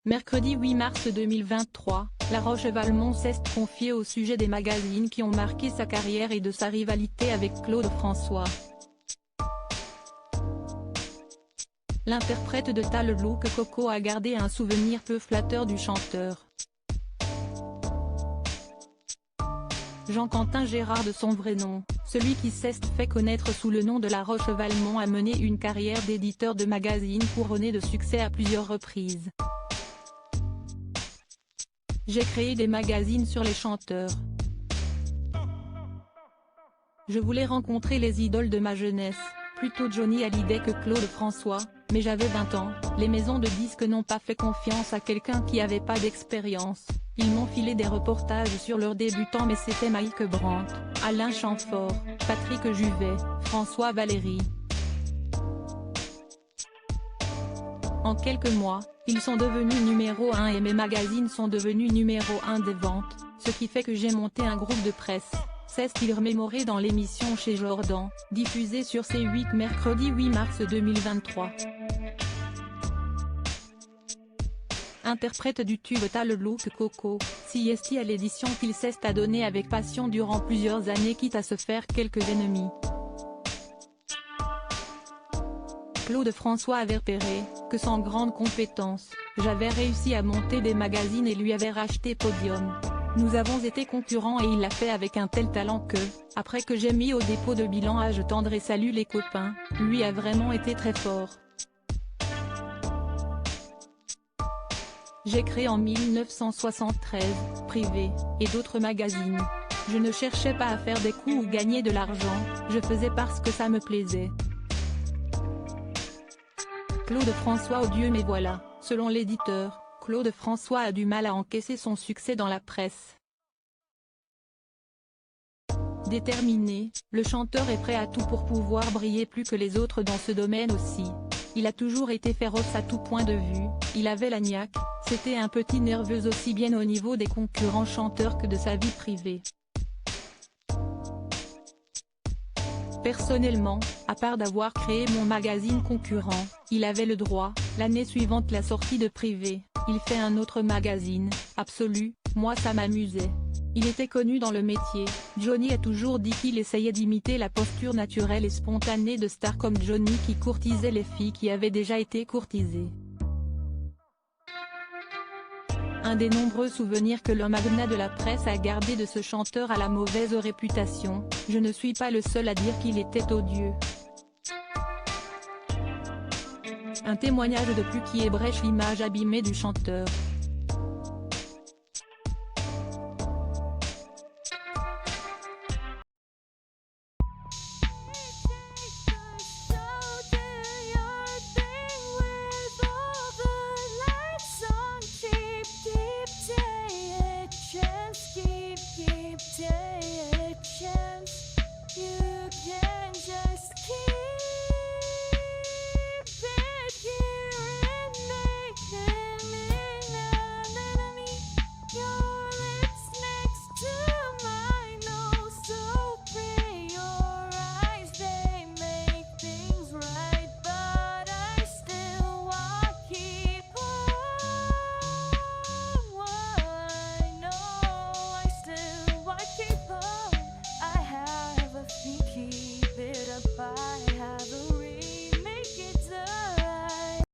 Mercredi 8 mars 2023, La Roche-Valmont s'est confiée au sujet des magazines qui ont marqué sa carrière et de sa rivalité avec Claude François. L'interprète de T'as le look Coco a gardé un souvenir peu flatteur du chanteur. Jean-Quentin Gérard de son vrai nom, celui qui s'est fait connaître sous le nom de La Roche-Valmont a mené une carrière d'éditeur de magazines couronnée de succès à plusieurs reprises. J'ai créé des magazines sur les chanteurs. Je voulais rencontrer les idoles de ma jeunesse, plutôt Johnny Hallyday que Claude François, mais j'avais 20 ans, les maisons de disques n'ont pas fait confiance à quelqu'un qui avait pas d'expérience. Ils m'ont filé des reportages sur leurs débutants mais c'était Mike Brandt, Alain Chamfort, Patrick Juvet, François Valéry. En quelques mois, ils sont devenus numéro 1 et mes magazines sont devenus numéro 1 des ventes, ce qui fait que j'ai monté un groupe de presse. C'est-il remémoré dans l'émission Chez Jordan, diffusée sur C8 mercredi 8 mars 2023. Interprète du tube T'as le look Coco, CST à l'édition qu'il s'est adonné avec passion durant plusieurs années quitte à se faire quelques ennemis. Claude François avait repéré que sans grande compétence, j'avais réussi à monter des magazines et lui avait racheté Podium. Nous avons été concurrents et il l'a fait avec un tel talent que, après que j'ai mis au dépôt de bilan à Je tendrai salut les copains, lui a vraiment été très fort. J'ai créé en 1973, Privé, et d'autres magazines. Je ne cherchais pas à faire des coups ou gagner de l'argent, je faisais parce que ça me plaisait. Claude François odieux mais voilà, selon l'éditeur, Claude François a du mal à encaisser son succès dans la presse. Déterminé, le chanteur est prêt à tout pour pouvoir briller plus que les autres dans ce domaine aussi. Il a toujours été féroce à tout point de vue, il avait la niaque, c'était un petit nerveux aussi bien au niveau des concurrents chanteurs que de sa vie privée. Personnellement, à part d'avoir créé mon magazine concurrent, il avait le droit, l'année suivante la sortie de Privé, il fait un autre magazine, Absolu, moi ça m'amusait. Il était connu dans le métier, Johnny a toujours dit qu'il essayait d'imiter la posture naturelle et spontanée de stars comme Johnny qui courtisait les filles qui avaient déjà été courtisées. Un des nombreux souvenirs que le magnat de la presse a gardé de ce chanteur à la mauvaise réputation, je ne suis pas le seul à dire qu'il était odieux. Un témoignage de plus qui ébrèche l'image abîmée du chanteur.